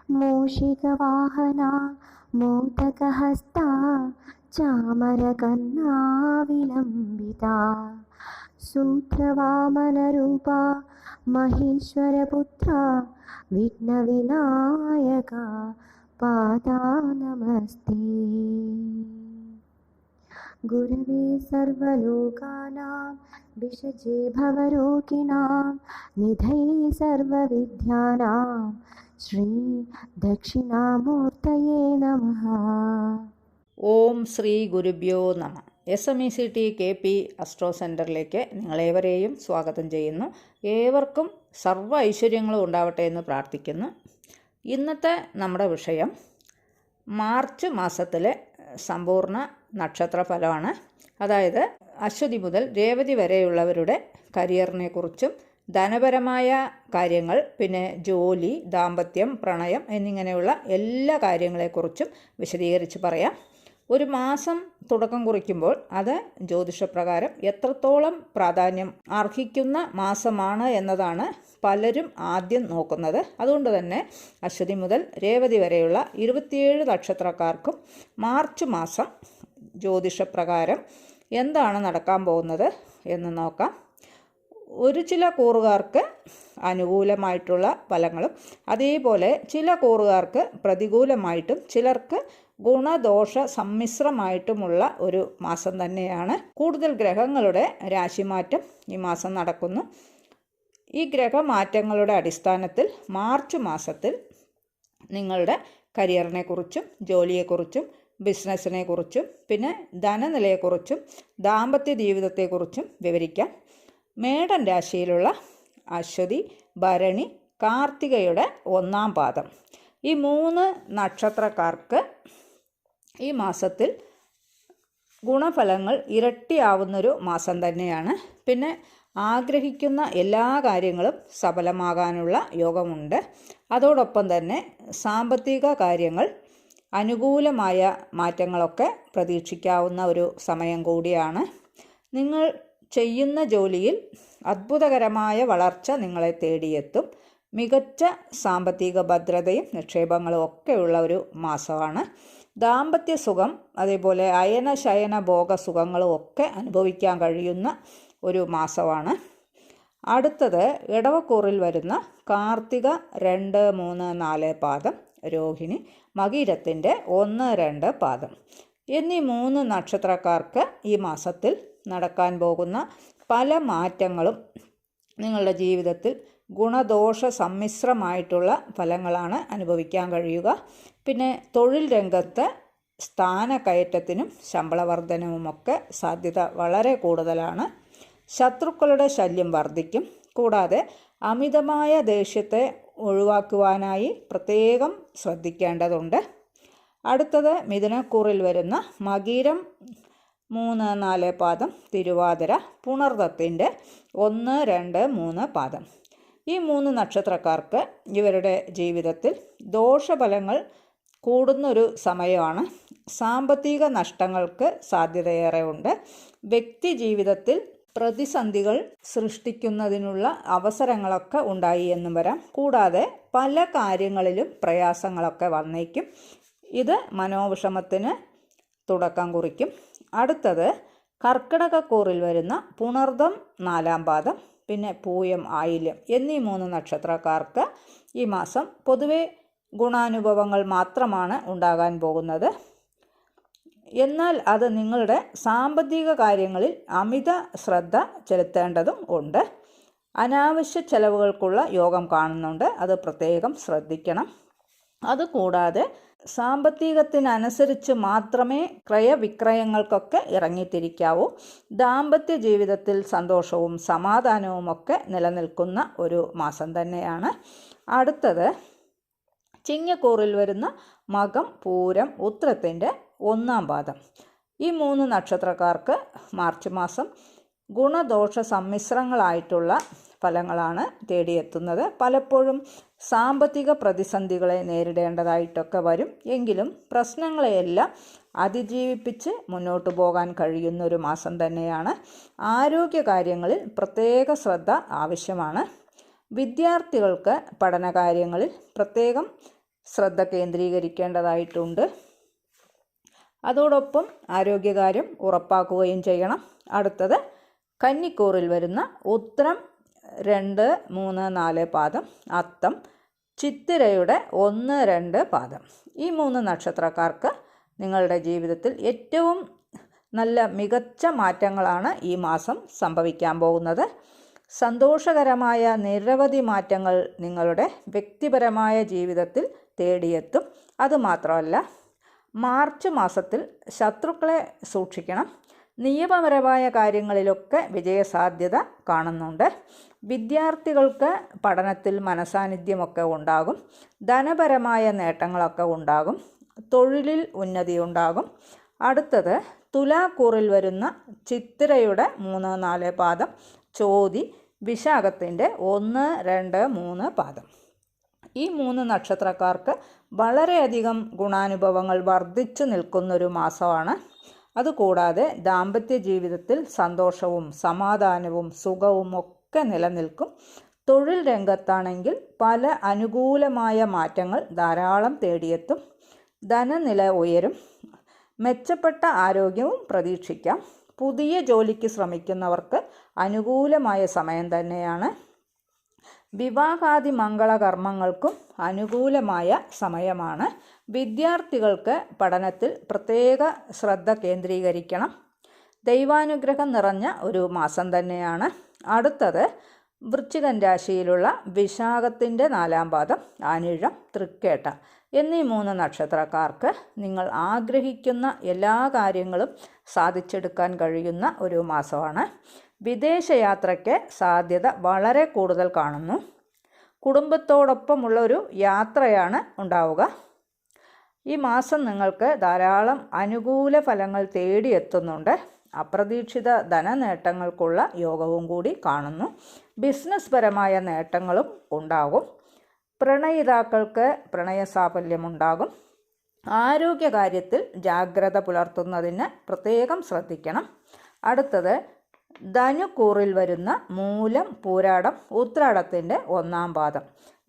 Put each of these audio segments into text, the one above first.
മൂഷികവാഹനാ മോദകഹസ്താ ചാമരകർണാ വിലംബിതാ സൂത്രവാമനരൂപാ മഹേശ്വരപുത്രാ വിഘ്നവിനായകാ പാദാ നമസ്തേ. ഗുരവേ സർവലോകാനാം വിഷജേ ഭവരോഗിണാം നിധയേ സർവവിദ്യാനാം ശ്രീ ദക്ഷിണാമൂർത്തയേ നമഃ. ഓം ശ്രീ ഗുരുഭ്യോ നമ. SMECT KP അസ്ട്രോ സെൻറ്ററിലേക്ക് നിങ്ങളേവരെയും സ്വാഗതം ചെയ്യുന്നു. ഏവർക്കും സർവ്വ ഐശ്വര്യങ്ങളും ഉണ്ടാവട്ടെ എന്ന് പ്രാർത്ഥിക്കുന്നു. ഇന്നത്തെ നമ്മുടെ വിഷയം മാർച്ച് മാസത്തിലെ സമ്പൂർണ്ണ നക്ഷത്ര ഫലമാണ്. അതായത് അശ്വതി മുതൽ രേവതി വരെയുള്ളവരുടെ കരിയറിനെ കുറിച്ചും ധനപരമായ കാര്യങ്ങൾ, പിന്നെ ജോലി, ദാമ്പത്യം, പ്രണയം എന്നിങ്ങനെയുള്ള എല്ലാ കാര്യങ്ങളെക്കുറിച്ചും വിശദീകരിച്ച് പറയാം. ഒരു മാസം തുടക്കം കുറിക്കുമ്പോൾ അത് ജ്യോതിഷപ്രകാരം എത്രത്തോളം പ്രാധാന്യം അർഹിക്കുന്ന മാസമാണ് എന്നതാണ് പലരും ആദ്യം നോക്കുന്നത്. അതുകൊണ്ട് തന്നെ അശ്വതി മുതൽ രേവതി വരെയുള്ള 27 നക്ഷത്രക്കാർക്കും മാർച്ച് മാസം ജ്യോതിഷപ്രകാരം എന്താണ് നടക്കാൻ പോകുന്നത് എന്ന് നോക്കാം. ചില കൂറുകാർക്ക് അനുകൂലമായിട്ടുള്ള ഫലങ്ങളും അതേപോലെ ചില കൂറുകാർക്ക് പ്രതികൂലമായിട്ടും ചിലർക്ക് ഗുണദോഷ സമ്മിശ്രമായിട്ടുമുള്ള ഒരു മാസം തന്നെയാണ്. കൂടുതൽ ഗ്രഹങ്ങളുടെ രാശിമാറ്റം ഈ മാസം നടക്കുന്നു. ഈ ഗ്രഹമാറ്റങ്ങളുടെ അടിസ്ഥാനത്തിൽ മാർച്ച് മാസത്തിൽ നിങ്ങളുടെ കരിയറിനെക്കുറിച്ചും ജോലിയെക്കുറിച്ചും ബിസിനസ്സിനെക്കുറിച്ചും പിന്നെ ധനനിലയെക്കുറിച്ചും ദാമ്പത്യ ജീവിതത്തെക്കുറിച്ചും വിവരിക്കാം. മേടൻ രാശിയിലുള്ള അശ്വതി, ഭരണി, കാർത്തികയുടെ 1-ാം പാദം ഈ 3 നക്ഷത്രക്കാർക്ക് ഈ മാസത്തിൽ ഗുണഫലങ്ങൾ ഇരട്ടിയാവുന്നൊരു മാസം തന്നെയാണ്. പിന്നെ ആഗ്രഹിക്കുന്ന എല്ലാ കാര്യങ്ങളും സഫലമാകാനുള്ള യോഗമുണ്ട്. അതോടൊപ്പം തന്നെ സാമ്പത്തിക കാര്യങ്ങൾ അനുകൂലമായ മാറ്റങ്ങളൊക്കെ പ്രതീക്ഷിക്കാവുന്ന ഒരു സമയം കൂടിയാണ്. നിങ്ങൾ ചെയ്യുന്ന ജോലിയിൽ അത്ഭുതകരമായ വളർച്ച നിങ്ങളെ തേടിയെത്തും. മികച്ച സാമ്പത്തിക ഭദ്രതയും നിക്ഷേപങ്ങളും ഒക്കെയുള്ള ഒരു മാസമാണ്. ദാമ്പത്യ സുഖം അതേപോലെ അയന ശയന ഭോഗ സുഖങ്ങളും ഒക്കെ അനുഭവിക്കാൻ കഴിയുന്ന ഒരു മാസമാണ്. അടുത്തത് ഇടവക്കൂറിൽ വരുന്ന കാർത്തിക 2, 3, 4 പാദം, രോഹിണി, മകീരത്തിൻ്റെ 1, 2 പാദം എന്നീ 3 നക്ഷത്രക്കാർക്ക് ഈ മാസത്തിൽ നടക്കാൻ പോകുന്ന പല മാറ്റങ്ങളും നിങ്ങളുടെ ജീവിതത്തിൽ ഗുണദോഷ സമ്മിശ്രമായിട്ടുള്ള ഫലങ്ങളാണ് അനുഭവിക്കാൻ കഴിയുക. പിന്നെ തൊഴിൽ രംഗത്ത് സ്ഥാനക്കയറ്റത്തിനും ശമ്പള വർധനവുമൊക്കെ സാധ്യത വളരെ കൂടുതലാണ്. ശത്രുക്കളുടെ ശല്യം വർദ്ധിക്കും. കൂടാതെ അമിതമായ ദേഷ്യത്തെ ഒഴിവാക്കുവാനായി പ്രത്യേകം ശ്രദ്ധിക്കേണ്ടതുണ്ട്. അടുത്തത് മിഥുനക്കൂറിൽ വരുന്ന മകീരം 3, 4 പാദം, തിരുവാതിര, പുണർദത്തിൻ്റെ 1, 2, 3 പാദം ഈ 3 നക്ഷത്രക്കാർക്ക് ഇവരുടെ ജീവിതത്തിൽ ദോഷഫലങ്ങൾ കൂടുന്നൊരു സമയമാണ്. സാമ്പത്തിക നഷ്ടങ്ങൾക്ക് സാധ്യതയേറെ ഉണ്ട്. വ്യക്തി ജീവിതത്തിൽ പ്രതിസന്ധികൾ സൃഷ്ടിക്കുന്നതിനുള്ള അവസരങ്ങളൊക്കെ ഉണ്ടായി എന്നും വരാം. കൂടാതെ പല കാര്യങ്ങളിലും പ്രയാസങ്ങളൊക്കെ വന്നേക്കും. ഇത് മനോവിഷമത്തിന് തുടക്കം കുറിക്കും. അടുത്തത് കർക്കിടകക്കൂറിൽ വരുന്ന പുണർദം 4-ാം പാദം, പിന്നെ പൂയം, ആയില്യം എന്നീ 3 നക്ഷത്രക്കാർക്ക് ഈ മാസം പൊതുവെ ഗുണാനുഭവങ്ങൾ മാത്രമാണ് ഉണ്ടാകാൻ പോകുന്നത്. എന്നാൽ അത് നിങ്ങളുടെ സാമ്പത്തിക കാര്യങ്ങളിൽ അമിത ശ്രദ്ധ ചെലുത്തേണ്ടതും ഉണ്ട്. അനാവശ്യ ചെലവുകൾക്കുള്ള യോഗം കാണുന്നുണ്ട്. അത് പ്രത്യേകം ശ്രദ്ധിക്കണം. അതുകൂടാതെ സാമ്പത്തികത്തിനനുസരിച്ച് മാത്രമേ ക്രയവിക്രയങ്ങൾക്കൊക്കെ ഇറങ്ങിത്തിരിക്കാവൂ. ദാമ്പത്യ ജീവിതത്തിൽ സന്തോഷവും സമാധാനവും ഒക്കെ നിലനിൽക്കുന്ന ഒരു മാസം തന്നെയാണ്. അടുത്തത് ചിങ്ങക്കൂറിൽ വരുന്ന മകം, പൂരം, ഉത്രത്തിൻ്റെ 1-ാം പാദം ഈ 3 നക്ഷത്രക്കാർക്ക് മാർച്ച് മാസം ഗുണദോഷ സമ്മിശ്രങ്ങളായിട്ടുള്ള ഫലങ്ങളാണ് തേടിയെത്തുന്നത്. പലപ്പോഴും സാമ്പത്തിക പ്രതിസന്ധികളെ നേരിടേണ്ടതായിട്ടൊക്കെ വരും. എങ്കിലും പ്രശ്നങ്ങളെയെല്ലാം അതിജീവിപ്പിച്ച് മുന്നോട്ട് പോകാൻ കഴിയുന്നൊരു മാസം തന്നെയാണ്. ആരോഗ്യകാര്യങ്ങളിൽ പ്രത്യേക ശ്രദ്ധ ആവശ്യമാണ്. വിദ്യാർത്ഥികൾക്ക് പഠനകാര്യങ്ങളിൽ പ്രത്യേകം ശ്രദ്ധ കേന്ദ്രീകരിക്കേണ്ടതായിട്ടുണ്ട്. അതോടൊപ്പം ആരോഗ്യകാര്യം ഉറപ്പാക്കുകയും ചെയ്യണം. അടുത്തത് കന്നിക്കൂറിൽ വരുന്ന ഉത്രം 2, 3, 4 പാദം, അത്തം, ചിത്തിരയുടെ 1, 2 പാദം. ഈ 3 നക്ഷത്രക്കാർക്ക് നിങ്ങളുടെ ജീവിതത്തിൽ ഏറ്റവും നല്ല മികച്ച മാറ്റങ്ങളാണ് ഈ മാസം സംഭവിക്കാൻ പോകുന്നത്. സന്തോഷകരമായ നിരവധി മാറ്റങ്ങൾ നിങ്ങളുടെ വ്യക്തിപരമായ ജീവിതത്തിൽ തേടിയെത്തും. അതുമാത്രമല്ല, മാർച്ച് മാസത്തിൽ ശത്രുക്കളെ സൂക്ഷിക്കണം. നിയമപരമായ കാര്യങ്ങളിലൊക്കെ വിജയസാധ്യത കാണുന്നുണ്ട്. വിദ്യാർത്ഥികൾക്ക് പഠനത്തിൽ മനസാന്നിധ്യമൊക്കെ ഉണ്ടാകും. ധനപരമായ നേട്ടങ്ങളൊക്കെ ഉണ്ടാകും. തൊഴിലിൽ ഉന്നതി ഉണ്ടാകും. അടുത്തത് തുലാക്കൂറിൽ വരുന്ന ചിത്തിരയുടെ 3, 4 പാദം, ചോതി, വിശാഖത്തിൻ്റെ 1, 2, 3 പാദം. ഈ 3 നക്ഷത്രക്കാർക്ക് വളരെയധികം ഗുണാനുഭവങ്ങൾ വർദ്ധിച്ചു നിൽക്കുന്നൊരു മാസമാണ്. അതുകൂടാതെ ദാമ്പത്യ ജീവിതത്തിൽ സന്തോഷവും സമാധാനവും സുഖവും ഒക്കെ നിലനിൽക്കും. തൊഴിൽ രംഗത്താണെങ്കിൽ പല അനുകൂലമായ മാറ്റങ്ങൾ ധാരാളം തേടിയെത്തും. ധനനില ഉയരും. മെച്ചപ്പെട്ട ആരോഗ്യവും പ്രതീക്ഷിക്കാം. പുതിയ ജോലിക്ക് ശ്രമിക്കുന്നവർക്ക് അനുകൂലമായ സമയം തന്നെയാണ്. വിവാഹാദി മംഗളകർമ്മങ്ങൾക്കും അനുകൂലമായ സമയമാണ്. വിദ്യാർത്ഥികൾക്ക് പഠനത്തിൽ പ്രത്യേക ശ്രദ്ധ കേന്ദ്രീകരിക്കണം. ദൈവാനുഗ്രഹം നിറഞ്ഞ ഒരു മാസം തന്നെയാണ്. അടുത്തത് വൃശ്ചികൻ രാശിയിലുള്ള വിശാഖത്തിൻ്റെ 4 പാദം, അനിഴം, തൃക്കേട്ട എന്നീ 3 നക്ഷത്രക്കാർക്ക് നിങ്ങൾ ആഗ്രഹിക്കുന്ന എല്ലാ കാര്യങ്ങളും സാധിച്ചെടുക്കാൻ കഴിയുന്ന ഒരു മാസമാണ്. വിദേശയാത്രയ്ക്ക് സാധ്യത വളരെ കൂടുതൽ കാണുന്നു. കുടുംബത്തോടൊപ്പമുള്ള ഒരു യാത്രയാണ് ഉണ്ടാവുക. ഈ മാസം നിങ്ങൾക്ക് ധാരാളം അനുകൂല ഫലങ്ങൾ തേടിയെത്തുന്നുണ്ട്. അപ്രതീക്ഷിത ധനനേട്ടങ്ങൾക്കുള്ള യോഗവും കൂടി കാണുന്നു. ബിസിനസ് പരമായ നേട്ടങ്ങളും ഉണ്ടാകും. പ്രണയിതാക്കൾക്ക് പ്രണയസാഫല്യമുണ്ടാകും. ആരോഗ്യകാര്യത്തിൽ ജാഗ്രത പുലർത്തുന്നതിന് പ്രത്യേകം ശ്രദ്ധിക്കണം. അടുത്തത് ധനുക്കൂറിൽ വരുന്ന മൂലം, പൂരാടം, ഉത്രാടത്തിൻ്റെ 1 പാദം.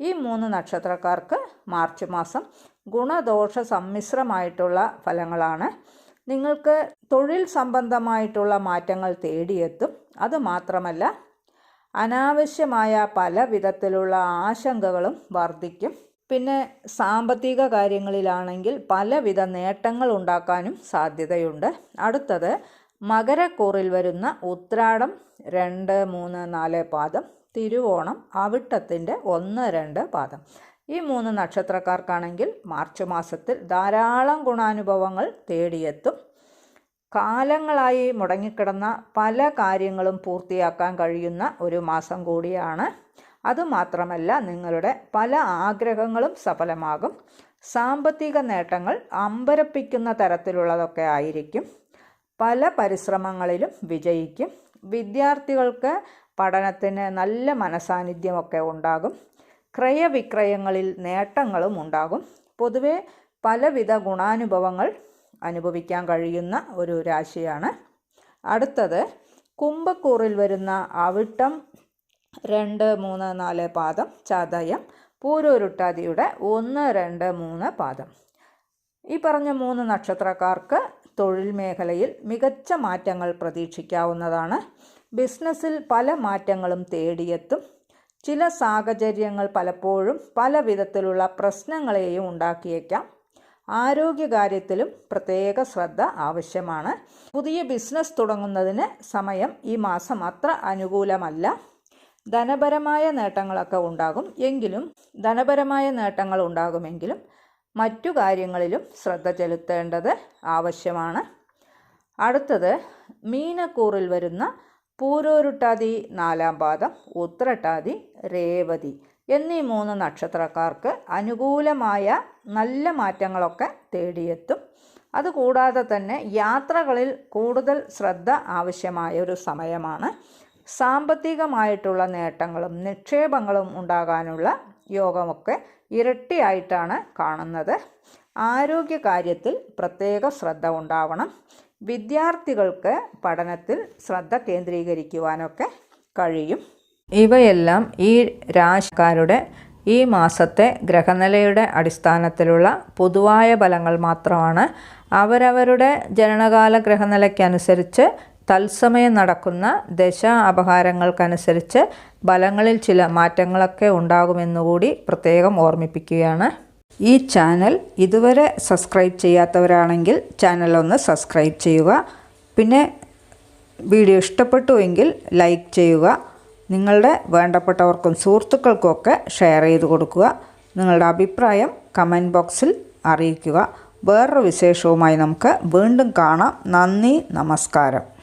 ഈ 3 നക്ഷത്രക്കാർക്ക് മാർച്ച് മാസം ഗുണദോഷ സമ്മിശ്രമായിട്ടുള്ള ഫലങ്ങളാണ്. നിങ്ങൾക്ക് തൊഴിൽ സംബന്ധമായിട്ടുള്ള മാറ്റങ്ങൾ തേടിയെത്തും. അതുമാത്രമല്ല, അനാവശ്യമായ പല വിധത്തിലുള്ള ആശങ്കകളും വർദ്ധിക്കും. പിന്നെ സാമ്പത്തിക കാര്യങ്ങളിലാണെങ്കിൽ പലവിധ നേട്ടങ്ങൾ ഉണ്ടാക്കാനും സാധ്യതയുണ്ട്. അടുത്തത് മകരക്കൂറിൽ വരുന്ന ഉത്രാടം 2, 3, 4 പാദം, തിരുവോണം, അവിട്ടത്തിൻ്റെ 1, 2 പാദം. ഈ 3 നക്ഷത്രക്കാർക്കാണെങ്കിൽ മാർച്ച് മാസത്തിൽ ധാരാളം ഗുണാനുഭവങ്ങൾ തേടിയെത്തും. കാലങ്ങളായി മുടങ്ങിക്കിടന്ന പല കാര്യങ്ങളും പൂർത്തിയാക്കാൻ കഴിയുന്ന ഒരു മാസം കൂടിയാണ്. അതുമാത്രമല്ല, നിങ്ങളുടെ പല ആഗ്രഹങ്ങളും സഫലമാകും. സാമ്പത്തിക നേട്ടങ്ങൾ അമ്പരപ്പിക്കുന്ന തരത്തിലുള്ളതൊക്കെ ആയിരിക്കും. പല പരിശ്രമങ്ങളിലും വിജയിക്കും. വിദ്യാർത്ഥികൾക്ക് പഠനത്തിന് നല്ല മനസാന്നിധ്യമൊക്കെ ഉണ്ടാകും. ക്രയവിക്രയങ്ങളിൽ നേട്ടങ്ങളും ഉണ്ടാകും. പൊതുവെ പലവിധ ഗുണാനുഭവങ്ങൾ അനുഭവിക്കാൻ കഴിയുന്ന ഒരു രാശിയാണ്. അടുത്തത് കുംഭക്കൂറിൽ വരുന്ന അവിട്ടം 2, 3, 4 പാദം, ചതയം, പൂരോരുട്ടാതിയുടെ 1, 2, 3 പാദം. ഈ പറഞ്ഞ 3 നക്ഷത്രക്കാർക്ക് തൊഴിൽ മേഖലയിൽ മികച്ച മാറ്റങ്ങൾ പ്രതീക്ഷിക്കാവുന്നതാണ്. ബിസിനസ്സിൽ പല മാറ്റങ്ങളും തേടിയെത്തും. ചില സാഹചര്യങ്ങൾ പലപ്പോഴും പല വിധത്തിലുള്ള പ്രശ്നങ്ങളെയും ഉണ്ടാക്കിയേക്കാം. ആരോഗ്യകാര്യത്തിലും പ്രത്യേക ശ്രദ്ധ ആവശ്യമാണ്. പുതിയ ബിസിനസ് തുടങ്ങുന്നതിന് സമയം ഈ മാസം അത്ര അനുകൂലമല്ല. ധനപരമായ നേട്ടങ്ങളൊക്കെ ഉണ്ടാകുമെങ്കിലും മറ്റു കാര്യങ്ങളിലും ശ്രദ്ധ ചെലുത്തേണ്ടത് ആവശ്യമാണ്. അടുത്തത് മീനക്കൂറിൽ വരുന്ന പൂരോരുട്ടാതി 4 പാദം, ഉത്രട്ടാതി, രേവതി എന്നീ 3 നക്ഷത്രക്കാർക്ക് അനുകൂലമായ നല്ല മാറ്റങ്ങളൊക്കെ തേടിയെത്തും. അതുകൂടാതെ തന്നെ യാത്രകളിൽ കൂടുതൽ ശ്രദ്ധ ആവശ്യമായ ഒരു സമയമാണ്. സാമ്പത്തികമായിട്ടുള്ള നേട്ടങ്ങളും നിക്ഷേപങ്ങളും ഉണ്ടാകാനുള്ള യോഗമൊക്കെ ഇരട്ടിയായിട്ടാണ് കാണുന്നത്. ആരോഗ്യകാര്യത്തിൽ പ്രത്യേക ശ്രദ്ധ ഉണ്ടാവണം. വിദ്യാർത്ഥികൾക്ക് പഠനത്തിൽ ശ്രദ്ധ കേന്ദ്രീകരിക്കുവാനൊക്കെ കഴിയും. ഇവയെല്ലാം ഈ രാശിക്കാരുടെ ഈ മാസത്തെ ഗ്രഹനിലയുടെ അടിസ്ഥാനത്തിലുള്ള പൊതുവായ ഫലങ്ങൾ മാത്രമാണ്. അവരവരുടെ ജനനകാല ഗ്രഹനിലയ്ക്കനുസരിച്ച് തത്സമയം നടക്കുന്ന ദശ അപഹാരങ്ങൾക്കനുസരിച്ച് ഫലങ്ങളിൽ ചില മാറ്റങ്ങളൊക്കെ ഉണ്ടാകുമെന്നുകൂടി പ്രത്യേകം ഓർമ്മിപ്പിക്കുകയാണ്. ഈ ചാനൽ ഇതുവരെ സബ്സ്ക്രൈബ് ചെയ്യാത്തവരാണെങ്കിൽ ചാനലൊന്ന് സബ്സ്ക്രൈബ് ചെയ്യുക. പിന്നെ വീഡിയോ ഇഷ്ടപ്പെട്ടുവെങ്കിൽ ലൈക്ക് ചെയ്യുക. നിങ്ങളുടെ വേണ്ടപ്പെട്ടവർക്കും സുഹൃത്തുക്കൾക്കുമൊക്കെ ഷെയർ ചെയ്ത് കൊടുക്കുക. നിങ്ങളുടെ അഭിപ്രായം കമൻറ്റ് ബോക്സിൽ അറിയിക്കുക. വേറൊരു വിശേഷവുമായി നമുക്ക് വീണ്ടും കാണാം. നന്ദി, നമസ്കാരം.